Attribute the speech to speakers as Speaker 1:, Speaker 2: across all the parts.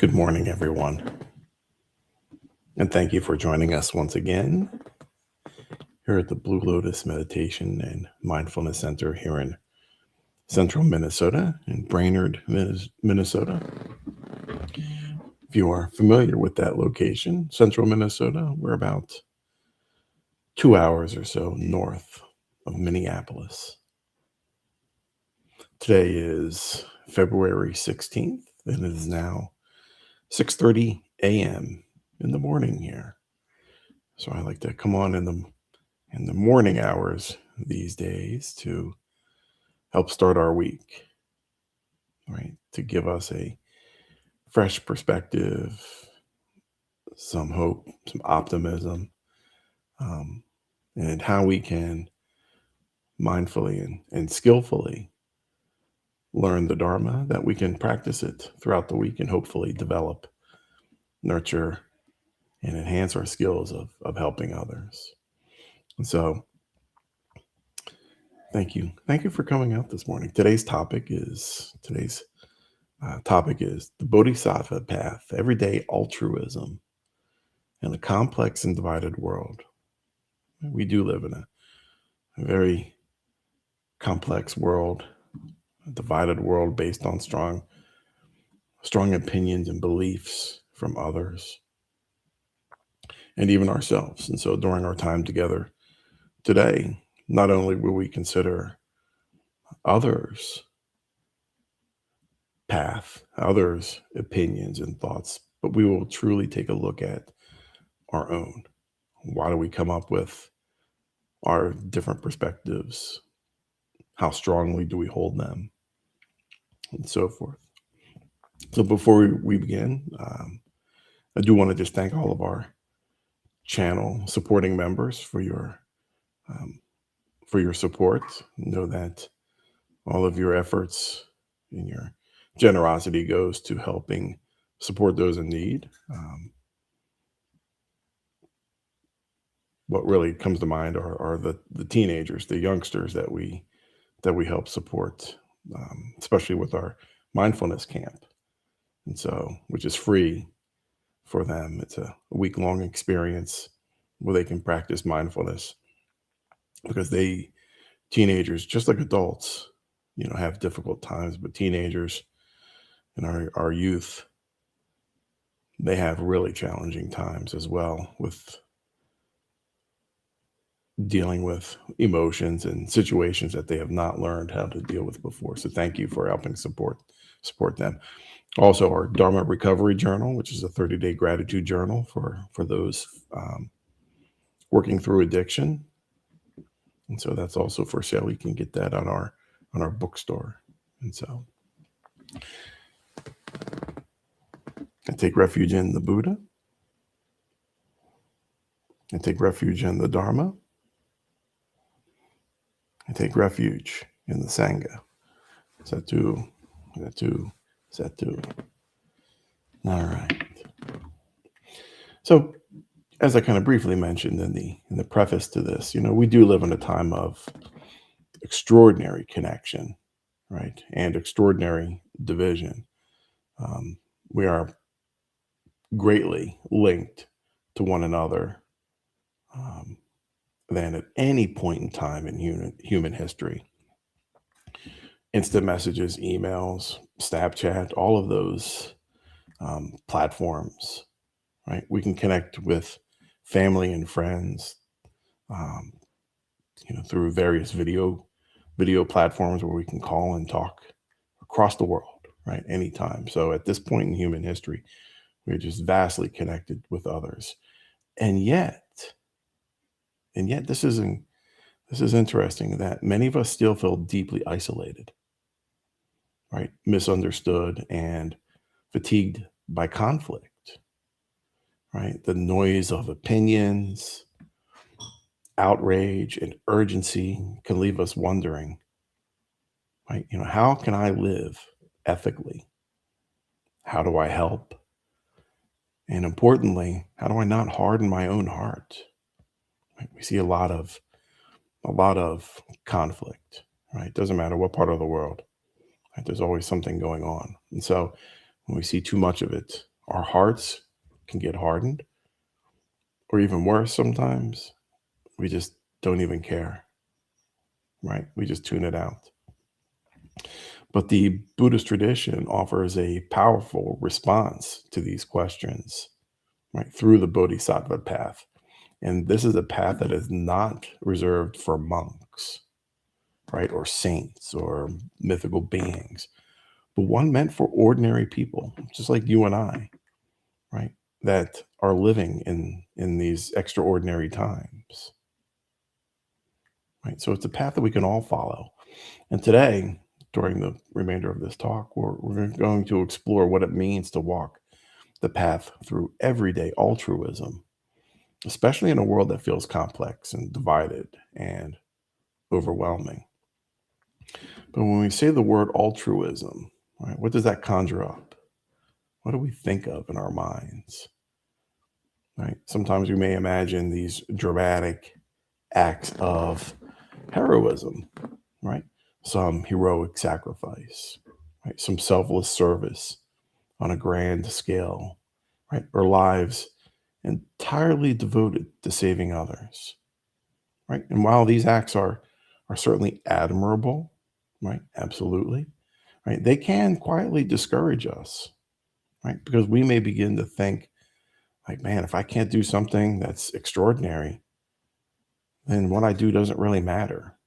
Speaker 1: Good morning, everyone, and thank you for joining us once again here at the Blue Lotus Meditation and Mindfulness Center here in central Minnesota, in Brainerd, Minnesota. If you are familiar with that location, central Minnesota, we're about 2 hours or so north of Minneapolis. Today is February 16th, and it is now 6:30 a.m. in the morning here. So I like to come on in the morning hours these days to help start our week, right? To give us a fresh perspective, some hope, some optimism, and how we can mindfully and skillfully learn the Dharma, that we can practice it throughout the week and hopefully develop, nurture, and enhance our skills of helping others. And so thank you. Thank you for coming out this morning. Today's topic is the Bodhisattva Path, everyday altruism in a complex and divided world. We do live in a very complex world, a divided world based on strong opinions and beliefs from others and even ourselves. And so during our time together today, not only will we consider others' path, others' opinions and thoughts, but we will truly take a look at our own. Why do we come up with our different perspectives? How strongly do we hold them? And so forth. So before we begin, I do want to just thank all of our channel supporting members for your support. Know that all of your efforts and your generosity goes to helping support those in need. What really comes to mind are the teenagers, the youngsters that we help support, especially with our mindfulness camp, and so which is free for them. It's a week-long experience where they can practice mindfulness, because teenagers, just like adults, have difficult times, but teenagers and our youth, they have really challenging times as well with dealing with emotions and situations that they have not learned how to deal with before. So thank you for helping support them. Also, our Dharma Recovery Journal, which is a 30-day gratitude journal for those working through addiction. And so that's also for sale. You can get that on our bookstore. And so I take refuge in the Buddha. I take refuge in the Dharma. I take refuge in the Sangha. Satu. All right. So, as I kind of briefly mentioned in the preface to this, we do live in a time of extraordinary connection, right, and extraordinary division. We are greatly linked to one another than at any point in time in human history. Instant messages, emails, Snapchat, all of those platforms, right? We can connect with family and friends, through various video platforms where we can call and talk across the world, right? Anytime. So at this point in human history, we're just vastly connected with others. And yet this is interesting that many of us still feel deeply isolated, right? Misunderstood and fatigued by conflict, right? The noise of opinions, outrage, and urgency can leave us wondering, right? How can I live ethically? How do I help? And importantly, how do I not harden my own heart? Right? We see a lot of conflict, right? Doesn't matter what part of the world, right? There's always something going on. And so when we see too much of it, Our hearts can get hardened, or even worse, sometimes we just don't even care, right? We just tune it out. But the Buddhist tradition offers a powerful response to these questions, right, through the Bodhisattva path. And this is a path that is not reserved for monks, right, or saints or mythical beings, but one meant for ordinary people, just like you and I, right, that are living in these extraordinary times, right? So it's a path that we can all follow. And today, during the remainder of this talk, we're going to explore what it means to walk the path through everyday altruism, especially in a world that feels complex and divided and overwhelming. But when we say the word altruism, right, what does that conjure up? What do we think of in our minds? Right? Sometimes we may imagine these dramatic acts of heroism, right? Some heroic sacrifice, right? Some selfless service on a grand scale, right? Or lives entirely devoted to saving others, right? And while these acts are certainly admirable, right? Absolutely, right? They can quietly discourage us, right? Because we may begin to think, like, man, if I can't do something that's extraordinary, then what I do doesn't really matter.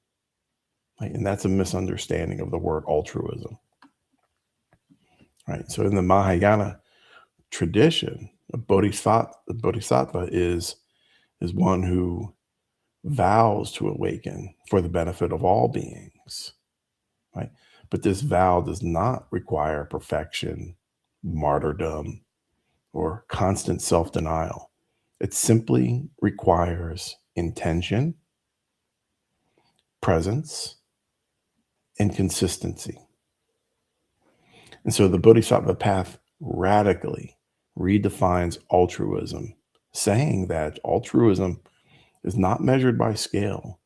Speaker 1: Right? And that's a misunderstanding of the word altruism. Right. So in the Mahayana tradition, a bodhisattva is one who vows to awaken for the benefit of all beings. Right. But this vow does not require perfection, martyrdom, or constant self-denial. It simply requires intention, presence, and consistency. And so the Bodhisattva path radically redefines altruism, saying that altruism is not measured by scale,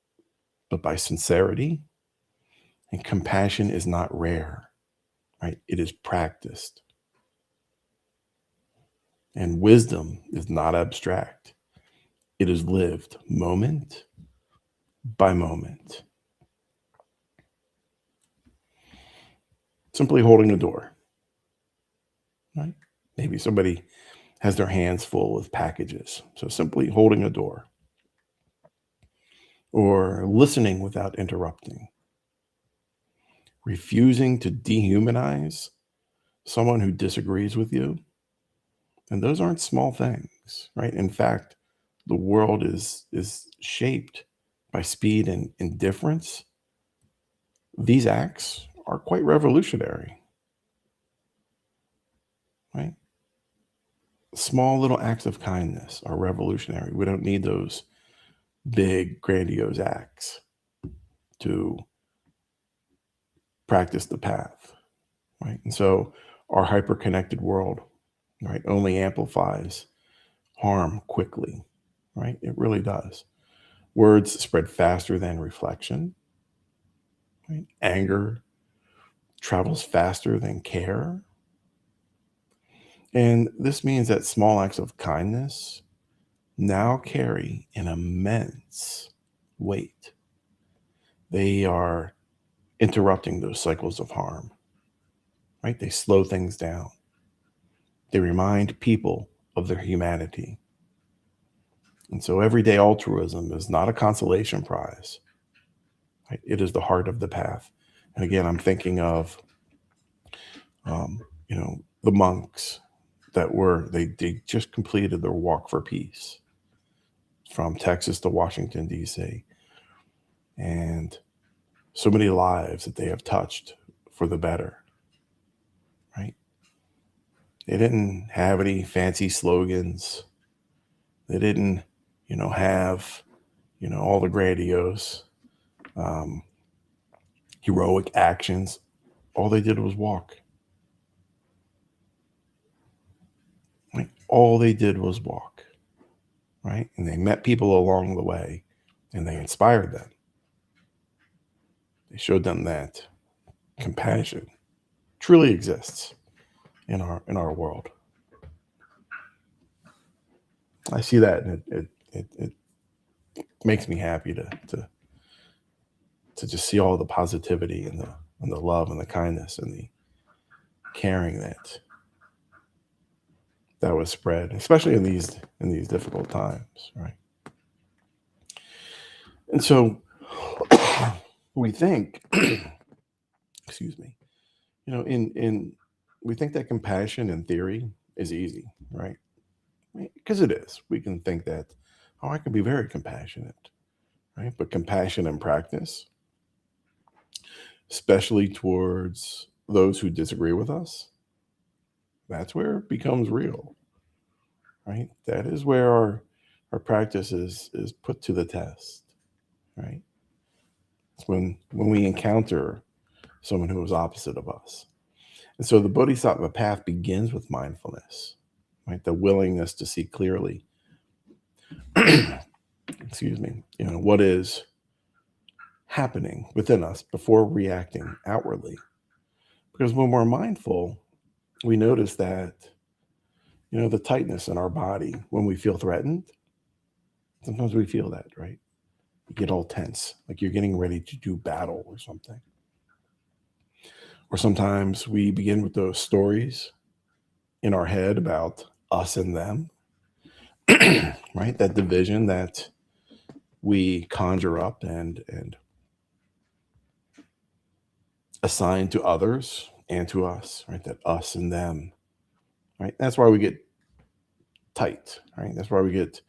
Speaker 1: but by sincerity, and compassion is not rare, right? It is practiced. And wisdom is not abstract. It is lived moment by moment. Simply holding a door, right? Maybe somebody has their hands full with packages. So simply holding a door or listening without interrupting, refusing to dehumanize someone who disagrees with you. And those aren't small things, right? In fact, the world is shaped by speed and indifference. These acts are quite revolutionary, right? Small little acts of kindness are revolutionary. We don't need those big, grandiose acts to practice the path, right? And so our hyper-connected world, right, only amplifies harm quickly, right? It really does. Words spread faster than reflection, right? Anger travels faster than care. And this means that small acts of kindness now carry an immense weight. They are interrupting those cycles of harm, right? They slow things down. They remind people of their humanity. And so everyday altruism is not a consolation prize, right? It is the heart of the path. And again, I'm thinking of, the monks that they just completed their walk for peace from Texas to Washington, D.C. And so many lives that they have touched for the better, right? They didn't have any fancy slogans. They didn't, have, all the grandiose, um, heroic actions. All they did was walk. Right? All they did was walk, right? And they met people along the way and they inspired them. They showed them that compassion truly exists in our world. I see that, and it makes me happy to just see all the positivity and the love and the kindness and the caring that was spread, especially in these difficult times, right? And so we think, excuse me, in we think that compassion in theory is easy, right? Because it is. We can think that, oh, I can be very compassionate, right? But compassion in practice, especially towards those who disagree with us, that's where it becomes real, right? That is where our practice is put to the test, right? It's when we encounter someone who is opposite of us. And so the Bodhisattva path begins with mindfulness, right? The willingness to see clearly, excuse me, what is happening within us before reacting outwardly. Because when we're mindful, we notice that, the tightness in our body when we feel threatened. Sometimes we feel that, right? You get all tense, like you're getting ready to do battle or something. Or sometimes we begin with those stories in our head about us and them, right? That division that we conjure up and assign to others and to us, right? That us and them, right? That's why we get tight, right? That's why we get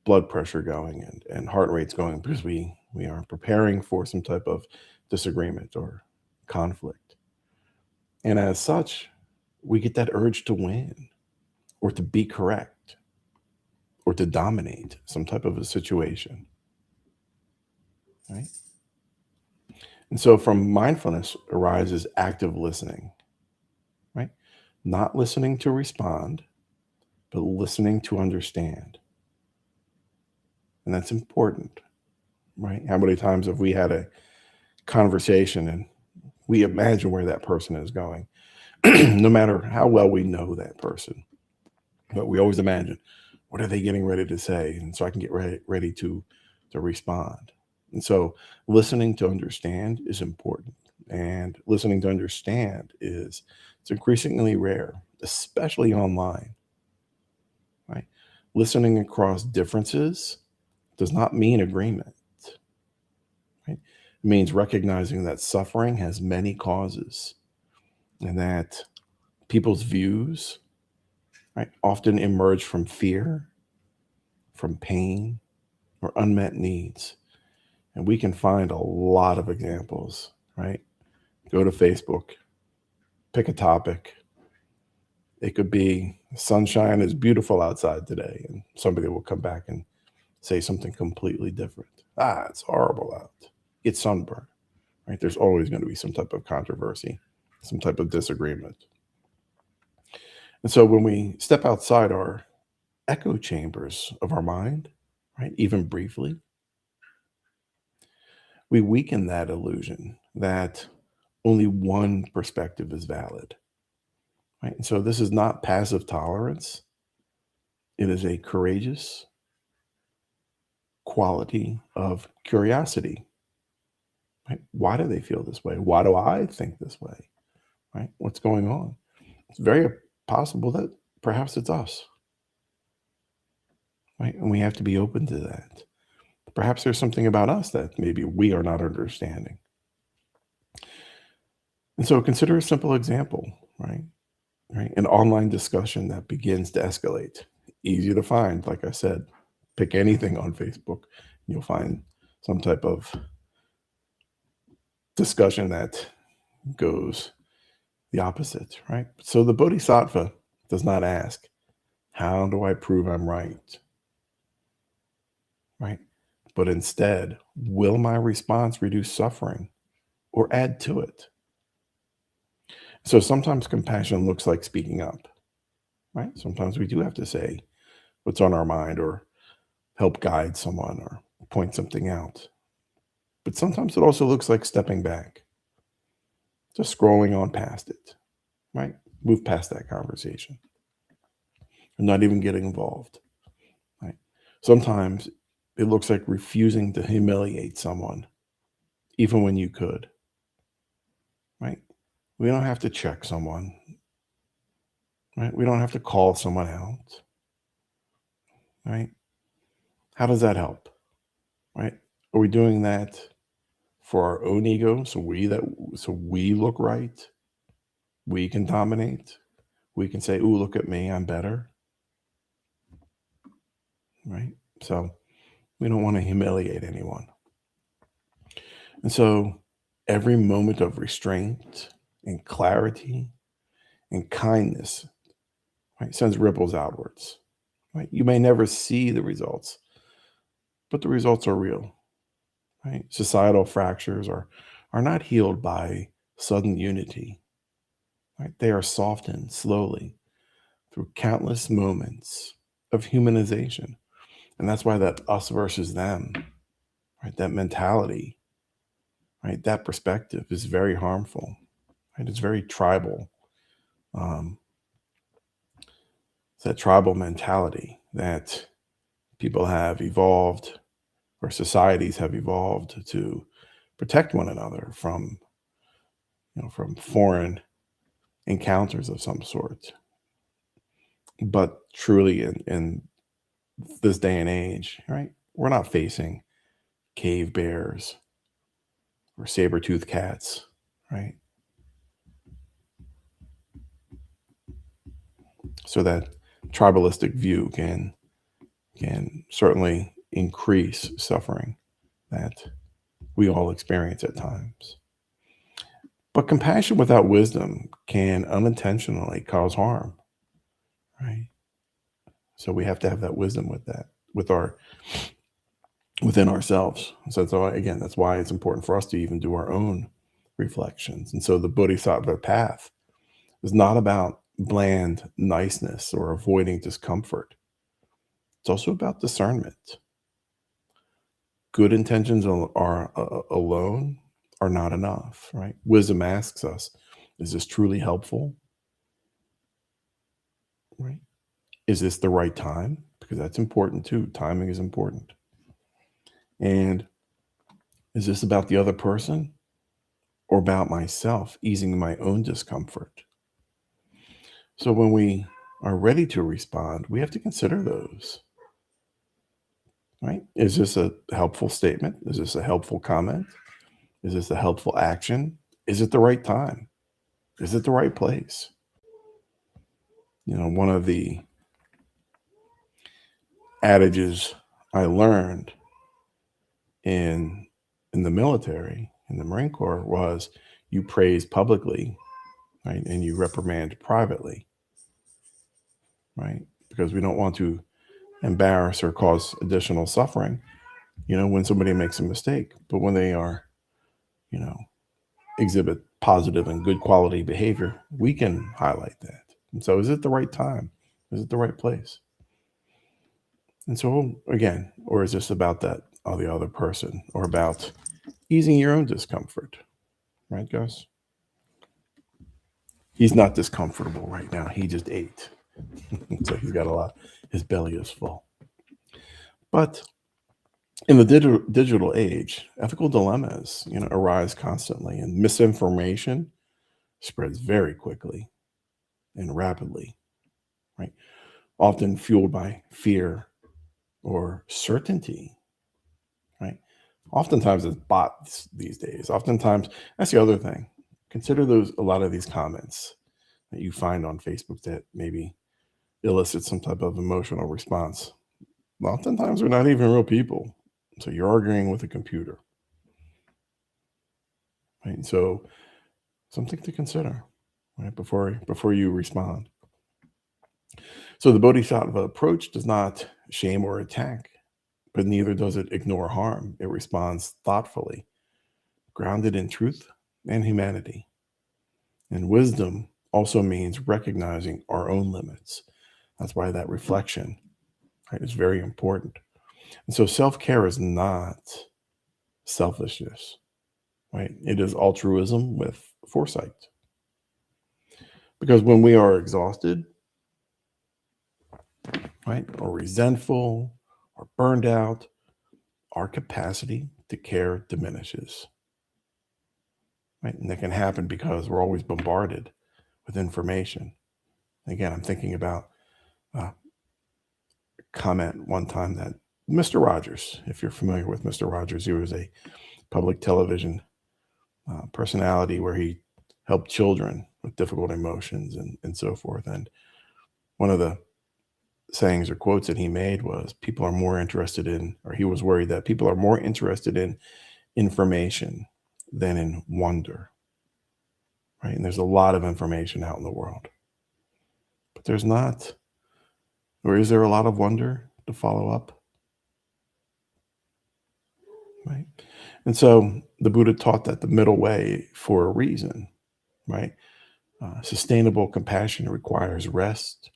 Speaker 1: blood pressure going and heart rates going, because we are preparing for some type of disagreement or conflict. And as such, we get that urge to win or to be correct or to dominate some type of a situation, right? And so from mindfulness arises active listening, right? Not listening to respond, but listening to understand. And that's important, right? How many times have we had a conversation and we imagine where that person is going, no matter how well we know that person, but we always imagine, what are they getting ready to say? And so I can get ready to respond. And so listening to understand is important. And listening to understand it's increasingly rare, especially online, right? Listening across differences does not mean agreement, right? It means recognizing that suffering has many causes and that people's views, right, often emerge from fear, from pain, or unmet needs. And we can find a lot of examples, right? Go to Facebook, pick a topic. It could be sunshine is beautiful outside today, and somebody will come back and say something completely different. It's horrible out. Get sunburned, right? There's always going to be some type of controversy, some type of disagreement. And so when we step outside our echo chambers of our mind, right, even briefly, we weaken that illusion that only one perspective is valid, right? And so this is not passive tolerance. It is a courageous quality of curiosity, right? Why do they feel this way? Why do I think this way, right? What's going on? It's very possible that perhaps it's us, right? And we have to be open to that. Perhaps there's something about us that maybe we are not understanding. And so consider a simple example, right? Right? An online discussion that begins to escalate. Easy to find, like I said. Pick anything on Facebook, you'll find some type of discussion that goes the opposite, right? So the Bodhisattva does not ask, how do I prove I'm right? Right? But instead, will my response reduce suffering or add to it? So sometimes compassion looks like speaking up, right? Sometimes we do have to say what's on our mind or help guide someone or point something out. But sometimes it also looks like stepping back, just scrolling on past it, right? Move past that conversation and not even getting involved. Sometimes it looks like refusing to humiliate someone, even when you could, right? We don't have to check someone, right? We don't have to call someone out, right? How does that help, right? Are we doing that for our own ego, so we look right, we can dominate, we can say, "Ooh, look at me, I'm better," right? So we don't want to humiliate anyone. And so every moment of restraint and clarity and kindness, right, sends ripples outwards. Right? You may never see the results, but the results are real. Right? Societal fractures are not healed by sudden unity. Right? They are softened slowly through countless moments of humanization. And that's why that us versus them, right? That mentality, right? That perspective is very harmful. Right? It's very tribal. Um, it's that tribal mentality that people have evolved, or societies have evolved to protect one another from, from foreign encounters of some sort. But truly, in this day and age, right, we're not facing cave bears or saber-toothed cats, right? So that tribalistic view can certainly increase suffering that we all experience at times. But compassion without wisdom can unintentionally cause harm, right? So we have to have that wisdom with that, with our within ourselves. So again, that's why it's important for us to even do our own reflections. And so the Bodhisattva Path is not about bland niceness or avoiding discomfort. It's also about discernment. Good intentions alone are not enough, right? Wisdom asks us, is this truly helpful? Right? Is this the right time? Because that's important too. Timing is important. And is this about the other person or about myself, easing my own discomfort? So when we are ready to respond, we have to consider those, right? Is this a helpful statement? Is this a helpful comment? Is this a helpful action? Is it the right time? Is it the right place? One of the adages I learned in the military, in the Marine Corps, was you praise publicly, right, and you reprimand privately, right? Because we don't want to embarrass or cause additional suffering, when somebody makes a mistake. But when they are, you know, exhibit positive and good quality behavior, we can highlight that. And so, is it the right time? Is it the right place? And so, again, or is this about that or the other person, or about easing your own discomfort? Right, Gus? He's not discomfortable right now. He just ate. So he's got a lot. His belly is full. But in the digital age, ethical dilemmas, arise constantly, and misinformation spreads very quickly and rapidly, right? Often fueled by fear or certainty, right? Oftentimes it's bots these days. Oftentimes, that's the other thing. Consider a lot of these comments that you find on Facebook that maybe elicit some type of emotional response. Oftentimes they're not even real people. So you're arguing with a computer, right? So something to consider, right, before you respond. So the Bodhisattva approach does not shame or attack, but neither does it ignore harm. It responds thoughtfully, grounded in truth and humanity. And wisdom also means recognizing our own limits. That's why that reflection, right, is very important. And so self-care is not selfishness, right? It is altruism with foresight. Because when we are exhausted, right, or resentful, are burned out, our capacity to care diminishes. Right? And that can happen because we're always bombarded with information. Again, I'm thinking about a comment one time that Mr. Rogers, if you're familiar with Mr. Rogers, he was a public television personality where he helped children with difficult emotions and so forth. And one of the sayings or quotes that he made was people are more interested in, or he was worried that people are more interested in information than in wonder. Right? And there's a lot of information out in the world, but there's not, or is there a lot of wonder to follow up? Right? And so the Buddha taught that the middle way for a reason, right? Sustainable compassion requires rest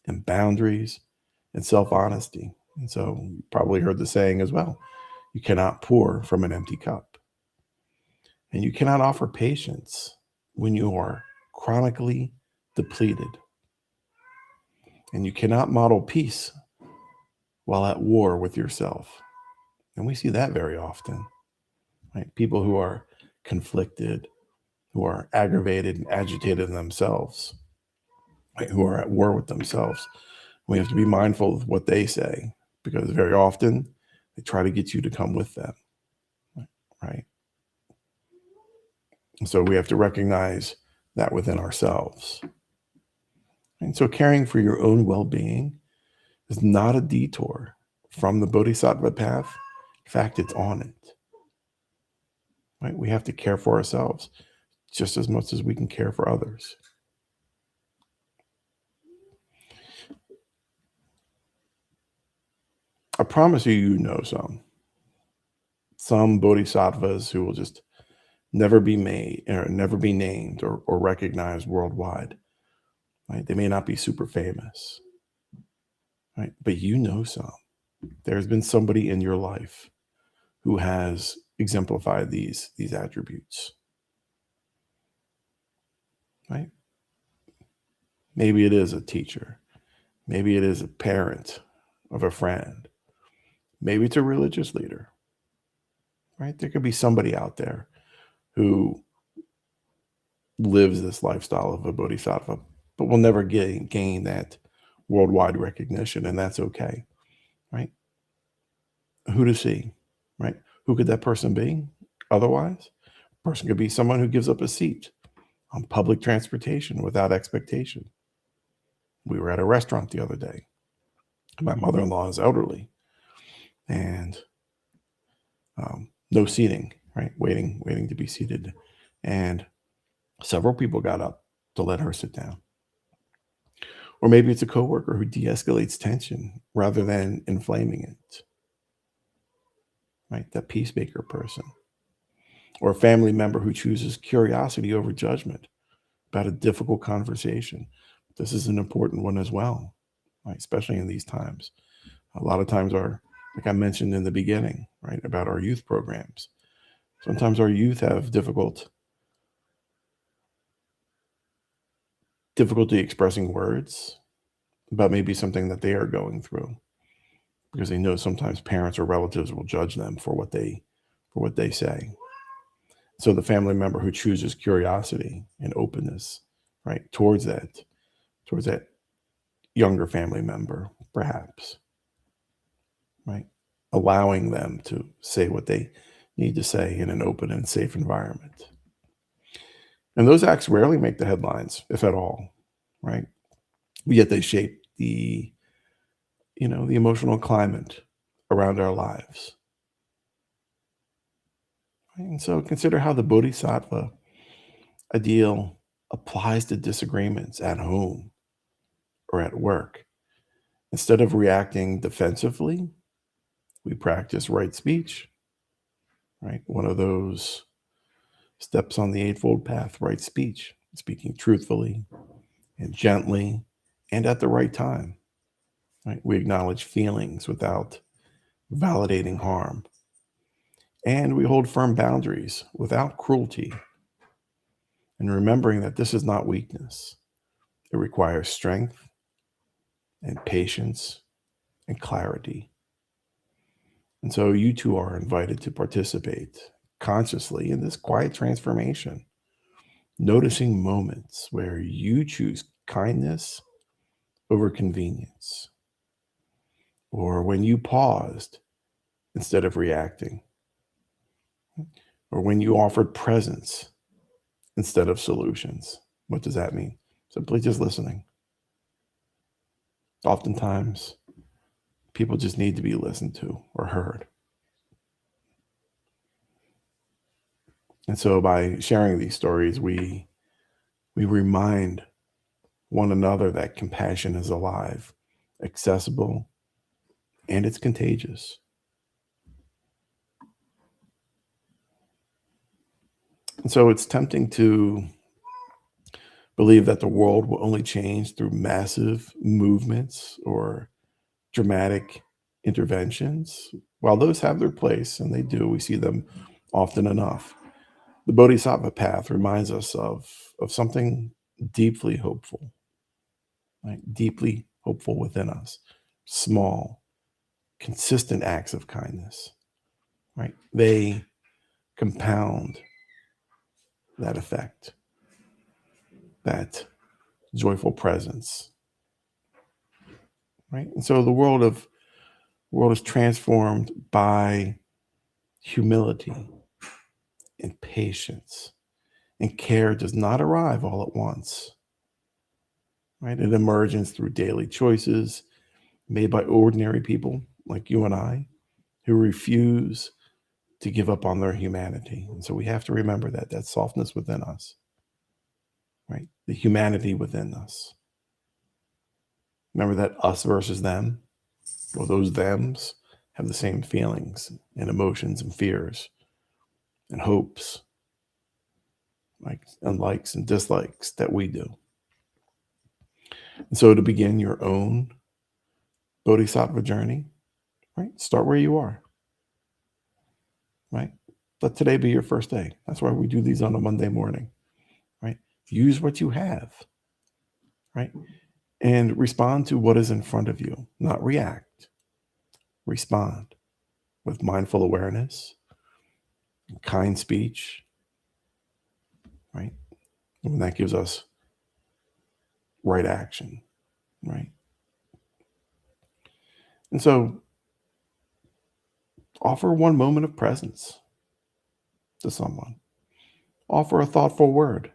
Speaker 1: and boundaries and self-honesty. And so you probably heard the saying as well, you cannot pour from an empty cup. And you cannot offer patience when you are chronically depleted. And you cannot model peace while at war with yourself. And we see that very often, right? People who are conflicted, who are aggravated and agitated in themselves, right? Who are at war with themselves. We have to be mindful of what they say, because very often they try to get you to come with them, right? And so we have to recognize that within ourselves. And so caring for your own well-being is not a detour from the Bodhisattva Path. In fact, it's on it. Right? We have to care for ourselves just as much as we can care for others. I promise you, you know some bodhisattvas who will just never be made or never be named or recognized worldwide. Right? They may not be super famous, right? But you know some. There's been somebody in your life who has exemplified these attributes, right? Maybe it is a teacher. Maybe it is a parent of a friend. Maybe it's a religious leader, right? There could be somebody out there who lives this lifestyle of a bodhisattva, but will never gain that worldwide recognition, and that's okay, right? Who to see, right? Who could that person be? Otherwise, a person could be someone who gives up a seat on public transportation without expectation. We were at a restaurant the other day. My mother-in-law is elderly, and no seating, right? Waiting to be seated. And several people got up to let her sit down. Or maybe it's a coworker who de-escalates tension rather than inflaming it, right? That peacemaker person. Or a family member who chooses curiosity over judgment about a difficult conversation. This is an important one as well, right? Especially in these times. A lot of times like I mentioned in the beginning, right, about our youth programs. Sometimes our youth have difficulty expressing words about maybe something that they are going through, because they know sometimes parents or relatives will judge them for what they say. So the family member who chooses curiosity and openness, right, towards that younger family member, perhaps, right, allowing them to say what they need to say in an open and safe environment. And those acts rarely make the headlines, if at all, right? Yet they shape the emotional climate around our lives. Right? And so consider how the Bodhisattva ideal applies to disagreements at home or at work. Instead of reacting defensively, we practice right speech, right? One of those steps on the Eightfold Path, right speech, speaking truthfully and gently and at the right time. Right? We acknowledge feelings without validating harm. And we hold firm boundaries without cruelty. And remembering that this is not weakness. It requires strength and patience and clarity. And so you too are invited to participate consciously in this quiet transformation, noticing moments where you choose kindness over convenience, or when you paused instead of reacting, or when you offered presence instead of solutions. What does that mean? Simply just listening. Oftentimes, people just need to be listened to or heard. And so by sharing these stories, we remind one another that compassion is alive, accessible, and it's contagious. And so it's tempting to believe that the world will only change through massive movements or dramatic interventions. While those have their place, and they do, we see them often enough. The Bodhisattva Path reminds us of something deeply hopeful, right? Deeply hopeful within us. Small, consistent acts of kindness, right? They compound that effect, that joyful presence, right? And so the world is transformed by humility and patience, and care does not arrive all at once, right? It emerges through daily choices made by ordinary people like you and I who refuse to give up on their humanity. And so we have to remember that softness within us, right? The humanity within us. Remember that us versus them, well, those thems have the same feelings and emotions and fears and hopes, like and likes and dislikes that we do. And so to begin your own Bodhisattva journey, right? Start where you are, right? Let today be your first day. That's why we do these on a Monday morning, right? Use what you have, right? And respond to what is in front of you, not react. Respond with mindful awareness, kind speech, right? And that gives us right action, right? And so offer one moment of presence to someone. Offer a thoughtful word,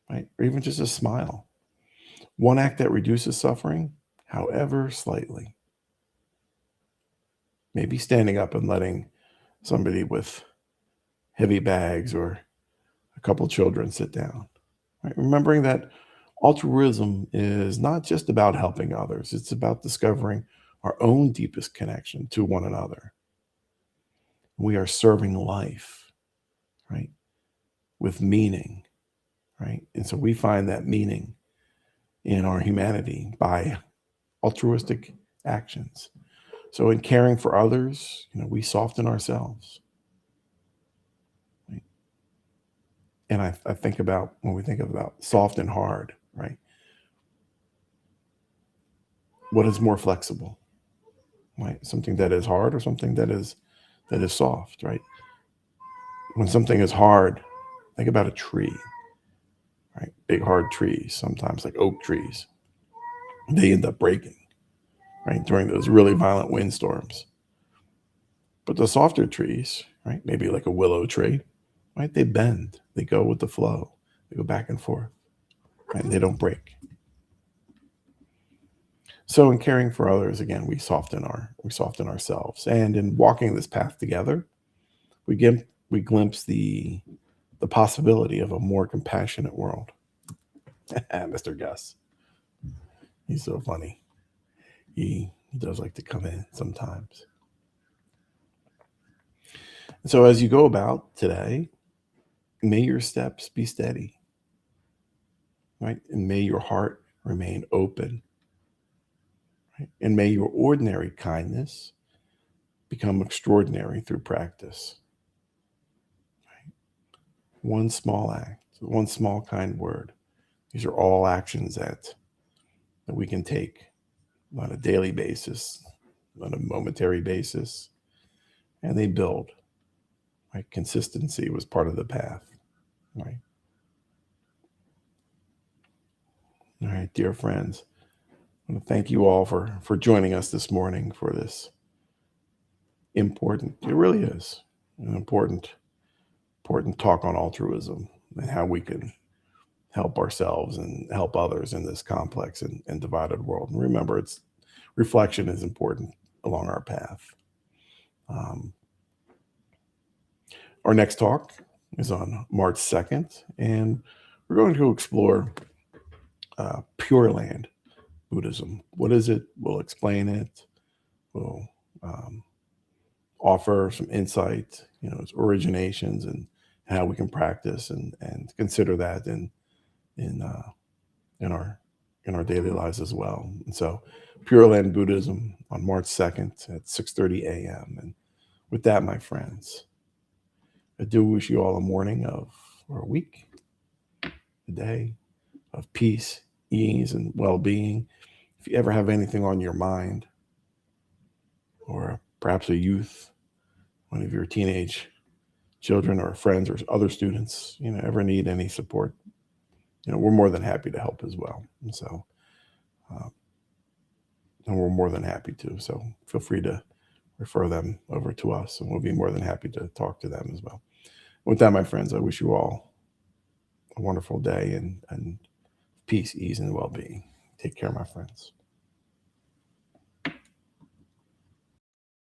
Speaker 1: right? Or even just a smile. One act that reduces suffering, however slightly. Maybe standing up and letting somebody with heavy bags or a couple children sit down. Right? Remembering that altruism is not just about helping others, it's about discovering our own deepest connection to one another. We are serving life, right, with meaning, right? And so we find that meaning in our humanity by altruistic actions. So in caring for others, we soften ourselves. Right? And I think about when we think about soft and hard, right? What is more flexible? Right? Something that is hard or something that is soft, right? When something is hard, think about a tree, right? Big hard trees, sometimes like oak trees. They end up breaking, right? During those really violent windstorms. But the softer trees, right? Maybe like a willow tree, right? They bend, they go with the flow, they go back and forth, right? And they don't break. So in caring for others, again, we soften ourselves. And in walking this path together, we glimpse the possibility of a more compassionate world. Mr. Gus, he's so funny. He does like to come in sometimes. So as you go about today, may your steps be steady, right? And may your heart remain open, right? And may your ordinary kindness become extraordinary through practice. Right? One small act, one small kind word. These are all actions that we can take on a daily basis on a momentary basis, and they build. Right? Consistency was part of the path. Right? All right, dear friends, I want to thank you all for joining us this morning for this important, it really is an important talk on altruism and how we can help ourselves and help others in this complex and divided world. And remember, it's reflection is important along our path. Um, our next talk is on March 2nd, and we're going to explore Pure Land Buddhism. What is it? We'll explain it. We'll offer some insight, its originations and how we can practice and consider that in in our daily lives as well. And so, Pure Land Buddhism on March 2nd at 6:30 a.m. And with that, my friends, I do wish you all a morning or a week, a day of peace, ease, and well-being. If you ever have anything on your mind, or perhaps a youth, one of your teenage children or friends or other students, ever need any support, we're more than happy to help as well. And so, and we're more than happy to. So feel free to refer them over to us, and we'll be more than happy to talk to them as well. With that, my friends, I wish you all a wonderful day and peace, ease, and well-being. Take care, my friends.